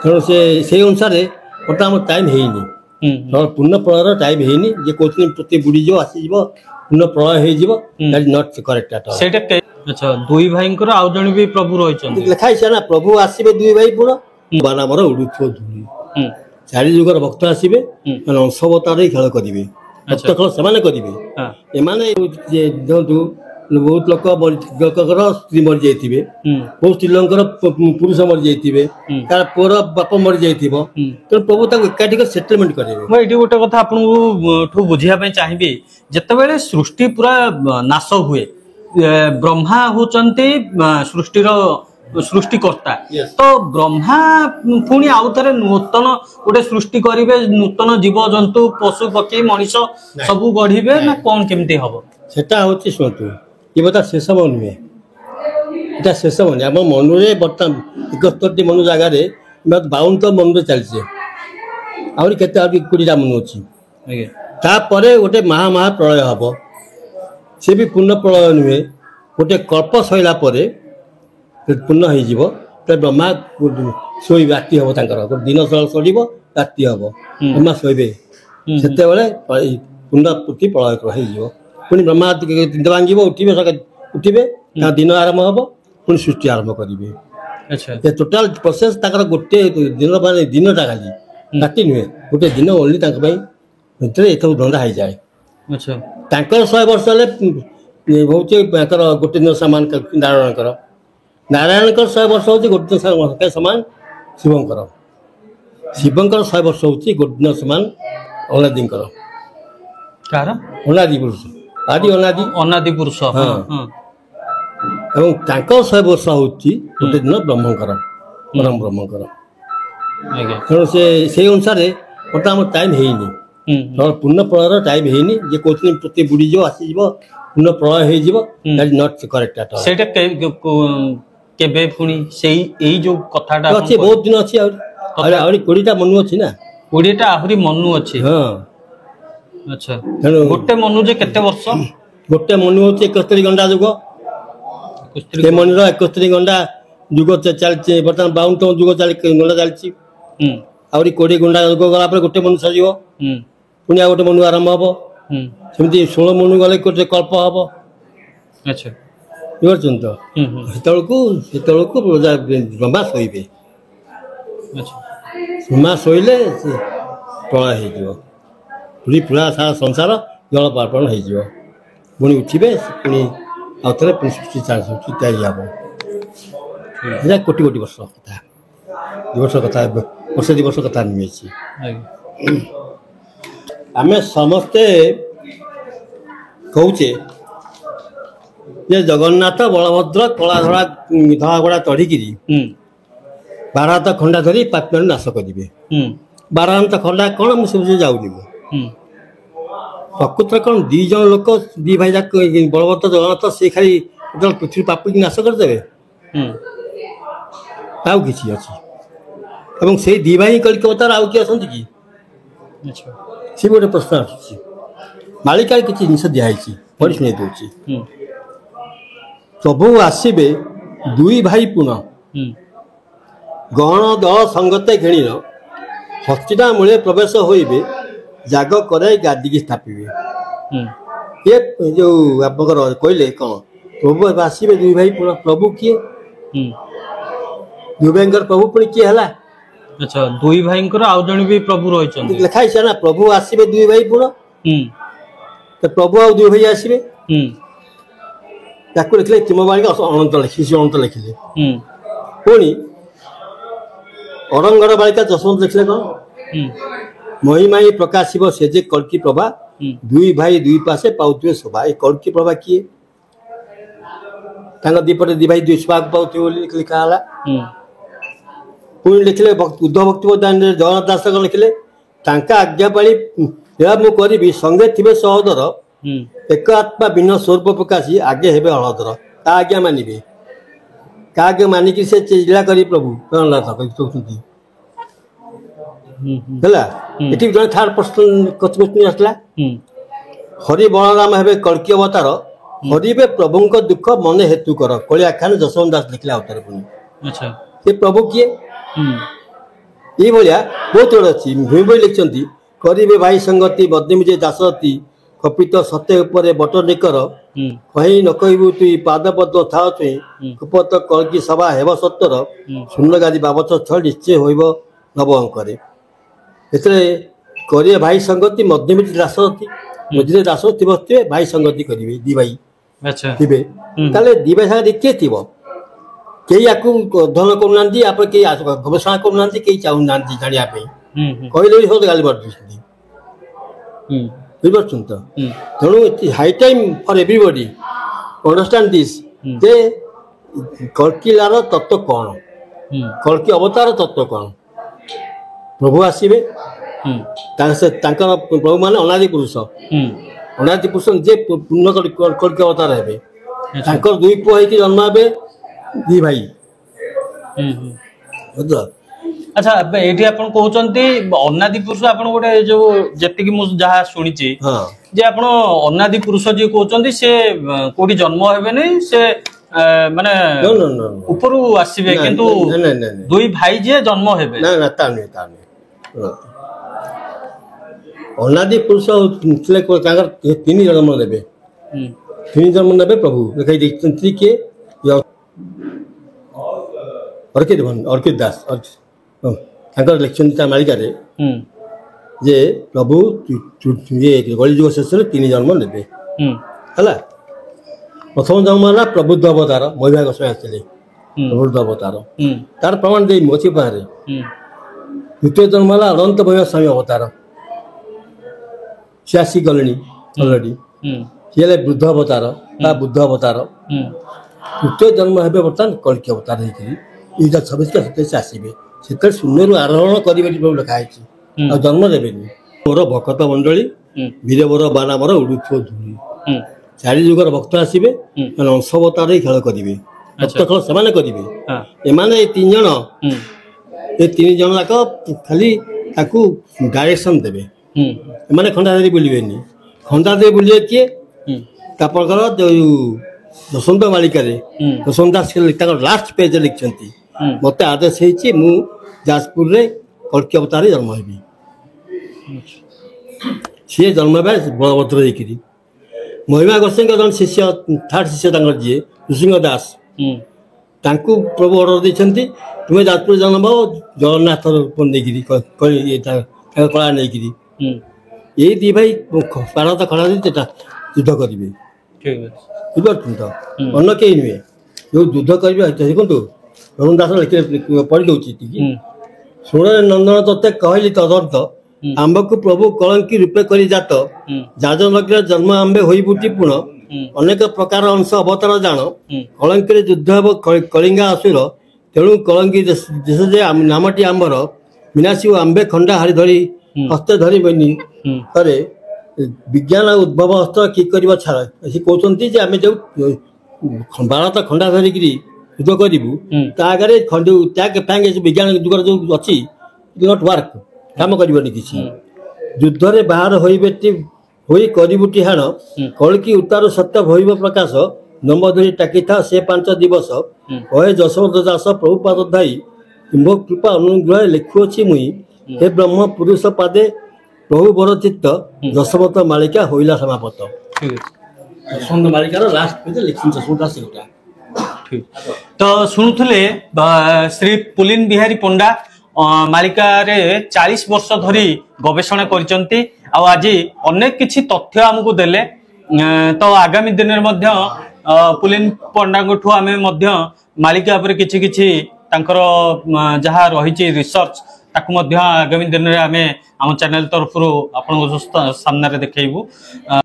ତେଣୁ ସେ ଅନୁସାରେ ବର୍ତ୍ତମାନ टाइम ହେଇନି ପୂର୍ଣ୍ଣ ପ୍ରଳୟର ଟାଇମ୍ ହେଇନି ଯେ କହୁଛନ୍ତି ପ୍ରତି ବୁଡ଼ିଯିବ ଆସିଯିବ ପୂର୍ଣ୍ଣ ପ୍ରଳୟ ହେଇଯିବ that is not correct at all. ସେଇଟା ଆଚ୍ଛା ଦୁଇ ଭାଇଙ୍କର ଆଉ ଜଣେ ବି ପ୍ରଭୁ ରହିଛନ୍ତି ଲେଖା ହେଇଛି ନା ପ୍ରଭୁ ଆସିବେ ଦୁଇ ଭାଇ ପୁଣ ବାନାମର ଉଡୁଥିବ ଧୂଳି ଚାରି ଯୁଗର ଭକ୍ତ ଆସିବେ ମାନେ ଅଂଶବତାରରେ ଖେଳ କରିବେ ଭକ୍ତ ଖେଳ ସେମାନେ କରିବେ ଏମାନେ ଦେଖନ୍ତୁ ବହୁତ ଲୋକଙ୍କର ସ୍ତ୍ରୀ ମରିଯାଇଥିବେ ବହୁତ ସ୍ତ୍ରୀ ଲୋକଙ୍କର ପୁରୁଷ ମରିଯାଇଥିବେ ତାର ପୁଅର ବାପ ମରିଯାଇଥିବ ତେଣୁ ପ୍ରଭୁ ତାଙ୍କୁ ଏକାଠି ସେଟଲମେଣ୍ଟ କରିବେ। ମୁଁ ଏଇଠି ଗୋଟେ କଥା ଆପଣଙ୍କୁ ବୁଝିବା ପାଇଁ ଚାହିଁବି ଯେତେବେଳେ ସୃଷ୍ଟି ପୁରା ନାଶ ହୁଏ ବ୍ରହ୍ମା ହଉଛନ୍ତି ସୃଷ୍ଟିର ସୃଷ୍ଟିକର୍ତ୍ତା ତ ବ୍ରହ୍ମା ପୁଣି ଆଉ ଥରେ ନୂତନ ଗୋଟେ ସୃଷ୍ଟି କରିବେ ନୂତନ ଜୀବଜନ୍ତୁ ପଶୁ ପକ୍ଷୀ ମଣିଷ ସବୁ ଗଢିବେ ନା କଣ କେମିତି ହବ ସେଟା ହଉଛି ଶୁଣନ୍ତୁ ଏ କଥା ଶେଷ ନୁହେଁ এটা ଶେଷ ନୁହେଁ ଆମ ମନରେ ବର୍ତ୍ତମାନ 71ଟି ମନୁ ଜାଗାରେ 52 ମନରେ ଚାଲିଛି ଆହୁରି କେତେ ଆହୁରି 20ଟା ମନୁ ଅଛି ତାପରେ ଗୋଟେ ମହା ପ୍ରଳୟ ହବ ସେ ବି ପୂର୍ଣ୍ଣ ପ୍ରଳୟ ନୁହେଁ ଗୋଟେ କଳ୍ପ ସଇଲା ପରେ ପୂର୍ଣ୍ଣ ହେଇଯିବ ବ୍ରହ୍ମା ଶୋଇବେ ରାତି ହବ ତାଙ୍କର ଦିନ ସରିବ ରାତି ହବ ବ୍ରହ୍ମା ଶୋଇବେ ସେତେବେଳେ ପୁନଃ ପ୍ରଳୟ ହେଇଯିବ ପୁଣି ବ୍ରହ୍ମା ଭାଙ୍ଗିବ ଉଠିବେ ତା ଦିନ ଆରମ୍ଭ ହବ ପୁଣି ସୃଷ୍ଟି ଆରମ୍ଭ କରିବେ ଟୋଟାଲ ପ୍ରୋସେସ ତାଙ୍କର ଗୋଟେ ଦିନ ମାନେ ଦିନଟା ଖାଲି ରାତି ନୁହେଁ ଗୋଟେ ଦିନ ଓନ୍ଲି ତାଙ୍କ ପାଇଁ ଭିତରେ ଏସବୁ ଧନ୍ଦା ହେଇଯାଏ ତାଙ୍କର 100 ବର୍ଷ ହେଲେ ହଉଛି ତାଙ୍କର ଗୋଟେ ଦିନ ସମାନ ନାରାୟଣଙ୍କର 100 ବର୍ଷ ହଉଛି ଗୋଟେ ଦିନ ସମାନ ଶିବଙ୍କର 100 ବର୍ଷ ହଉଛି ଗୋଟେ ଦିନ ସମାନ ଅନାଦିଙ୍କର ଅନାଦି ପୁରୁଷ ଆଦି ଅନାଦି ପୁରୁଷ ଏବଂ ତାଙ୍କ 100 ବର୍ଷ ହଉଛି ଗୋଟେ ଦିନ ବ୍ରହ୍ମଙ୍କର ପରମ ବ୍ରହ୍ମଙ୍କର ତେଣୁ ସେଇ ଅନୁସାରେ ବର୍ତ୍ତମାନ ଟାଇମ୍ ହେଇନି ପୂର୍ଣ୍ଣ ପ୍ରଳୟର ଟାଇମ୍ ହେଇନି ଯେ କହୁଛନ୍ତି ପ୍ରତି ବୁଡ଼ିଯିବ ଆସିଯିବ ପୂର୍ଣ୍ଣ ପ୍ରଳୟ ହେଇଯିବ that is not correct at all. ସେଇଟା କେବେ ପୁଣି ସେଇ ଏଇ ଯୋଉ କଥାଟା ଅଛି ବହୁତ ଦିନ ଅଛି ଆହୁରି 20ଟା ମନୁ ଅଛି ନା 20ଟା ଆହୁରି ମନୁ ଅଛି ଆଚ୍ଛା ଗୋଟେ ମନୁ ଯେ କେତେ ବର୍ଷ ଗୋଟେ ମନୁ ହଉଛି 71 ଘଣ୍ଟା ଯୁଗ ସେ ମନୁର 71 ଘଣ୍ଟା ଯୁଗ ଚାଲିଛି ବର୍ତ୍ତମାନ 52 ଯୁଗ ଘଣ୍ଟା ଚାଲିଛି ଆହୁରି 20 ଘଣ୍ଟା ଯୁଗ ଗଲା ପରେ ଗୋଟେ ମନୁ ସରିବ ପୁଣି ଆଉ ଗୋଟେ ମନୁ ଆରମ୍ଭ ହବ ସେମିତି 16 ମନୁ ଗଲେ ଗୋଟେ କଳ୍ପ ହବ ବୁଝିପାରୁଛନ୍ତି ତ ସେତେବେଳକୁ ବ୍ରହ୍ମା ଶୋଇବେ ବ୍ରହ୍ମା ଶୋଇଲେ ପ୍ରଳୟ ହେଇଯିବ ପୁରା ସାରା ସଂସାର ଜଳ ପାର୍ପଣ ହେଇଯିବ ପୁଣି ଉଠିବେ ପୁଣି ଆଉ ଥରେ ସୃଷ୍ଟି ତିଆରି ହବ ଏଇଟା କୋଟି ବର୍ଷ କଥା ବର୍ଷ କଥା ନୁହେଁ ଆମେ ସମସ୍ତେ କହୁଛେ ଯେ ଜଗନ୍ନାଥ ବଳଭଦ୍ର କଳା ଧଳା ଘୋଡ଼ା ଚଢ଼ିକିରି 12 ହାତ ଖଣ୍ଡା ଧରି ପାପୀମାନଙ୍କୁ ନାଶ କରିବେ 12 ହାତ ଖଣ୍ଡା କ'ଣ ମୁଁ ସବୁ ଯାଉନି ମୁଁ ପ୍ରକୃତରେ କ'ଣ 2 ଜଣ ଲୋକ 2 ଭାଇ ଯାକ ବଳଭଦ୍ର ଜଗନ୍ନାଥ ସେ ଖାଲି ପୃଥିବୀ ପାପକୁ ନାଶ କରିଦେବେ ଆଉ କିଛି ଅଛି ଏବଂ ସେଇ 2 ଭାଇ କଳିକ ଅବତାର ଆଉ କିଏ ଅଛନ୍ତି କି ସେ ଗୋଟେ ପ୍ରଶ୍ନ ଆସୁଛି ମାଳିକାରେ କିଛି ଜିନିଷ ଦିଆହେଇଛି ପଢ଼ି ଶୁଣେଇ ଦେଉଛି ପ୍ରଭୁ ଆସିବେ 2 ଭାଇ ପୁଣ ଗହଣ ଦଳ ସଙ୍ଗତେ ଘେଣିର ହସ୍ତିନା ମୂଳେ ପ୍ରବେଶ ହୋଇବେ ଜାଗ କରାଇ ଗାଦିକି ସ୍ଥାପିବେ ଏ ଯୋଉ ଆପଣଙ୍କର କହିଲେ କ'ଣ ପ୍ରଭୁ ଆସିବେ 2 ଭାଇ ପୁଣ ପ୍ରଭୁ କିଏ 2 ଭାଇଙ୍କର ପ୍ରଭୁ ପୁଣି କିଏ ହେଲା ଆଚ୍ଛା 2 ଭାଇଙ୍କର ଆଉ ଜଣେ ବି ପ୍ରଭୁ ରହିଛନ୍ତି ଲେଖା ହେଇଛି ନା ପ୍ରଭୁ ଆସିବେ 2 ଭାଇ ପୁଣ ପ୍ରଭୁ ଆଉ 2 ଭାଇ ଆସିବେ ତାକୁ ଲେଖିଲେ ତିମବାଣିକ ଅନନ୍ତ ଲେଖିଲେ ପୁଣି ଅରଙ୍ଗଡ଼ ବାଳିକା ଯଶବନ୍ତ ଲେଖିଲେ କ'ଣ ମହିମାଇ ପ୍ରକାଶିବ ସେ ଯେ କଳ୍କି ପ୍ରଭା 2 ଭାଇ 2 ପାଶେ ପାଉଥିବେ ଶୋଭା ଏ କଳ୍କି ପ୍ରଭା କିଏ ତାଙ୍କ ଦିପଟେ 2 ଭାଇ 2 ଶୋଭାକୁ ପାଉଥିବେ ବୋଲି ଲେଖା ହେଲା ପୁଣି ଲେଖିଲେ ଉଦ୍ଧବ ଭକ୍ତି ଦାନରେ ଜଗନ୍ନାଥ ଦାସ ଲେଖିଲେ ତାଙ୍କ ଆଜ୍ଞା ପାଳି ଏହା ମୁଁ କରିବି ସଙ୍ଗେ ଥିବେ ସହୋଦର ଏକ ଆତ୍ମା ଭିନ୍ନ ସ୍ୱରୂପ ପ୍ରକାଶୀ ଆଗେ ହେବେ ହଳଧର ତା ଆଜ୍ଞା ମାନିବେ ତା ଆଜ୍ଞା ମାନିକି ସେ ଚିଲା କରି ପ୍ରଭୁ ଜଗନ୍ନାଥ କହୁଛନ୍ତି ହେଲା ଏଠି ଜଣେ ଥାର୍ଡ ପର୍ସନ ଆସିଲା ହରି ବଳରାମ ହେବେ କଳ୍କି ଅବତାର ହରିବେ ପ୍ରଭୁଙ୍କ ଦୁଃଖ ମନେ ହେତୁ କର କଳି ଆଖ୍ୟାନ ଯଶବନ୍ତ ଦାସ ଲେଖିଲା ଅବତାର ପୁଣି ସେ ପ୍ରଭୁ କିଏ ଏଇଭଳିଆ ବହୁତ ଗୁଡ଼େ ଅଛି। ଭୂମି ବହି ଲେଖିଛନ୍ତି କରିବେ ଭାଇ ସଂଗତି ବଦ୍ୟମିଜେ ଦାସରଥୀ କପିତ ସତ୍ୟ ଉପରେ ବଟ ନିକର କହି ନ କହିବୁ ତୁଇ ପାଦ ପଦ୍ମ ଥାଅ ତୁଇ କୁପତ କଳକି ସଭା ହେବ ସତ୍ତର ଶୂନ୍ୟଗାଦି ବାବଚ ଛଳ ନିଶ୍ଚୟ ହୋଇବ ନବ ଅଙ୍କରେ। ଏଥିରେ କରିବେ ଭାଇ ସଂଗତି ମଧ୍ୟମିତି ଦାସରଥୀ ମଝିରେ ଦାସରଥୀ ବସିଥିବେ ଭାଇ ସଂଗତି କରିବେ ଦି ଭାଇ ଥିବେ। ତାହେଲେ ଦି ଭାଇ ସାଙ୍ଗରେ କିଏ ଥିବ? କେହି ୟାକୁ ଅଧ୍ୟୟନ କରୁନାହାନ୍ତି ଆପଣ କେହି ଗବେଷଣା କରୁନାହାନ୍ତି କେହି ଚାହୁଁନାହାନ୍ତି ଜାଣିବା ପାଇଁ କହିଲେ ବି ସବୁ ଗାଲି ବାଟୁଛନ୍ତି ବୁଝିପାରୁଛନ୍ତି ତ। ତେଣୁ high time for everybody understand this ଯେ କଳ୍କିଲାର ତତ୍ତ୍ୱ କ'ଣ, କଳ୍କି ଅବତାର ତତ୍ତ୍ୱ କ'ଣ। ପ୍ରଭୁ ଆସିବେ ତାଙ୍କର ପ୍ରଭୁ ମାନେ ଅନାଦି ପୁରୁଷ ଯେ ପୂର୍ଣ୍ଣ କଳ୍କି ଅବତାର ହେବେ। ତାଙ୍କର ଦୁଇ ପୁଅ ହେଇକି ଜନ୍ମ ହେବେ ଦି ଭାଇ। ଆଚ୍ଛା ଏଇଠି ଆପଣ କହୁଛନ୍ତି ଅନାଦି ପୁରୁଷ ଆପଣ ଗୋଟେ ଯୋଉ ଯେତିକି ମୁଁ ଯାହା ଶୁଣିଛି ଯେ ଆପଣ ଅନାଦି ପୁରୁଷ ଯିଏ କହୁଛନ୍ତି ସେ କୋଉଠି ଜନ୍ମ ହେବେନି ସେ ମାନେ ଉପରୁ ଆସିବେ କିନ୍ତୁ ଦୁଇ ଭାଇ ଯିଏ ଜନ୍ମ ହେବେ ତା ନୁହେଁ ଅନାଦି ପୁରୁଷ ଥିଲେ ତାଙ୍କର ତିନି ଜନ୍ମ ନେବେ ପ୍ରଭୁ ଦେଖାଇ ଦେଇଛନ୍ତି କିଏ ଅର୍କିତ ଦାସ ତାଙ୍କର ଲେଖିଛନ୍ତି ତା ମାଳିକାରେ ଯେ ପ୍ରଭୁ କଳି ଯୁଗ ଶେଷରେ ତିନି ଜନ୍ମ ନେବେ ହେଲା। ପ୍ରଥମ ଜନ୍ମ ହେଲା ପ୍ରବୁଦ୍ଧ ଅବତାର ମହିମା ଗୋସ୍ୱାମୀ ଆସିଥିଲେ ପ୍ରବୁଦ୍ଧ ଅବତାର ତାର ପ୍ରମାଣ ଦେଇ ଅଛି ପାହାରେ। ଦ୍ୱିତୀୟ ଜନ୍ମ ହେଲା ଅନନ୍ତ ମହିମା ସ୍ୱାମୀ ଅବତାର ସେ ଆସି ଗଲେଣି ଅଲରେଡି ସିଏ ହେଲେ ବୃଦ୍ଧ ଅବତାର ବା ବୁଦ୍ଧ ଅବତାର। ତୃତୀୟ ଜନ୍ମ ହେବେ ବର୍ତ୍ତମାନ କଳ୍କି ଅବତାର ହେଇକରି 2026 ସେ ଆସିବେ ସେତେବେଳେ ଶୂନ୍ୟରୁ ଆରୋହଣ କରିବେ ଲେଖା ହେଇଛି ଆଉ ଜନ୍ମ ଦେବେନି। ମୋର ଭକ୍ତ ମଣ୍ଡଳୀ ବୀରବର ବାନାମର ଉଡୁଥିବ ଧୂଳି ଚାରି ଯୁଗର ଭକ୍ତ ଆସିବେ ମାନେ ଅଂଶବତାର ଖେଳ କରିବେ ଭକ୍ତ ଖେଳ ସେମାନେ କରିବେ। ଏମାନେ ଏ ତିନି ଜଣ ଯାକ ଖାଲି ତାକୁ ଡାଇରେକ୍ସନ ଦେବେ। ଏମାନେ ଖଣ୍ଡା ଧରି ବୁଲିବେନି। ଖଣ୍ଡା ଧରି ବୁଲିବେ କିଏ? ଆପଣଙ୍କର ଯୋଉ ଯଶୋନ୍ତ ମାଳିକାରେ ଯଶୋନ୍ତ ଦାସ ତାଙ୍କର ଲାଷ୍ଟ ପେଜରେ ଲେଖିଛନ୍ତି ମତେ ଆଦେଶ ହେଇଛି ମୁଁ ଯାଜପୁରରେ କଳ୍କି ଅବତାରରେ ଜନ୍ମ ହେବି। ସିଏ ଜନ୍ମ ହେବେ ବଳଭଦ୍ର ହେଇକିରି। ମହିମା ଗୋସ୍ୱାମୀଙ୍କ ଜଣେ ଶିଷ୍ୟ ଥାର୍ଡ ଶିଷ୍ୟ ତାଙ୍କର ଯିଏ ନୃସିଂହ ଦାସ ତାଙ୍କୁ ପ୍ରଭୁ ଅର୍ଡର ଦେଇଛନ୍ତି ତୁମେ ଯାଜପୁର ଜନ୍ମ ଜଗନ୍ନାଥ ରୂପ ନେଇକିରି ତାଙ୍କ କଳା ନେଇକିରି। ଏଇ ଦି ଭାଇ ଭାରତ ଖଳା ଯୁଦ୍ଧ କରିବେ ବୁଝିପାରୁଛନ୍ତି ତ ଅନ୍ୟ କେହି ନୁହେଁ। ଯୋଉ ଯୁଦ୍ଧ କରିବେ ଦେଖନ୍ତୁ ରଘୁନ ଦାସ ପଢି ଦଉଛି ଶୁଣ ନନ୍ଦନ ତତେ କହିଲି ତଦର୍ଥ ଆମ୍ଭକୁ ପ୍ରଭୁ କଳଙ୍କି ରୂପେ କରି ଜାତ ଯାଜନଗ୍ର ଜନ୍ମ ଆମ୍ଭେ ହୋଇବୁଟି ପୁଣ ଅନେକ ପ୍ରକାର ଅଂଶ ଅବତାର ଜାଣ କଳଙ୍କିରେ ଯୁଦ୍ଧ ହେବ କଳିଙ୍ଗା ଅସୁର ତେଣୁ କଳଙ୍କି ଦେଶ ଯେ ନାମଟି ଆମ୍ଭର ବିନାଶୀ ଓ ଆମ୍ଭେ ଖଣ୍ଡା ହାରି ଧରି ହସ୍ତେ ଧରିବେନି ଥରେ ବିଜ୍ଞାନ ଉଦ୍ଭବ ହସ୍ତ କି କରିବ ଛାଡ଼। ସେ କହୁଛନ୍ତି ଯେ ଆମେ ଯୋଉ ଭାରତ ଖଣ୍ଡା ଧରିକିରି ଯୁଦ୍ଧ କରିବୁ ତା ଆଗରେ ବିଜ୍ଞାନ ଯୁଗର ଯୋଉ ଅଛି ନଟ୍ ୱାର୍କ କାମ କରିବନି କିଛି। ଯୁଦ୍ଧରେ ବାହାର ହୋଇ କରିବୁଟି ହାଣ କଳିକି ଉତ୍ତାରୁ ସତ୍ୟ ଭଇବ ପ୍ରକାଶ ନମ୍ବ ଧରି ଟାକିଥା ସେ 5 ଦିବସ କହେ ଯଶୋବନ୍ତ ଦାସ ପ୍ରଭୁପାଦ ଧାଇ ତୁମ୍ଭ କୃପା ଅନୁଗ୍ରହ ଲେଖୁଅଛି ମୁଇଁ ହେ ବ୍ରହ୍ମ ପୁରୁଷ ପାଦେ ପ୍ରଭୁ ବର ଚିତ୍ତ ଯଶୋବନ୍ତ ମାଳିକା ହୋଇଲା ସମାପତ। ଯଶୋବନ୍ତ ମାଳିକାର ଲାଷ୍ଟ ପେଜରେ ଲେଖିଛନ୍ତି ଯଶୋବନ୍ତ ଦାସ ସେଟା। ତ ଶୁଣୁଥିଲେ ଶ୍ରୀ ପୁଲିନ ବିହାରୀ ପଣ୍ଡା ମାଳିକାରେ 40 ବର୍ଷ ଧରି ଗବେଷଣା କରିଛନ୍ତି ଆଉ ଆଜି ଅନେକ କିଛି ତଥ୍ୟ ଆମକୁ ଦେଲେ। ତ ଆଗାମୀ ଦିନରେ ମଧ୍ୟ ପୁଲିନ ପଣ୍ଡାଙ୍କଠୁ ଆମେ ମଧ୍ୟ ମାଳିକା ଉପରେ କିଛି କିଛି ତାଙ୍କର ଯାହା ରହିଛି ରିସର୍ଚ୍ଚ ତାକୁ ମଧ୍ୟ ଆଗାମୀ ଦିନରେ ଆମେ ଆମ ଚ୍ୟାନେଲ ତରଫରୁ ଆପଣଙ୍କ ସାମ୍ନାରେ ଦେଖେଇବୁ।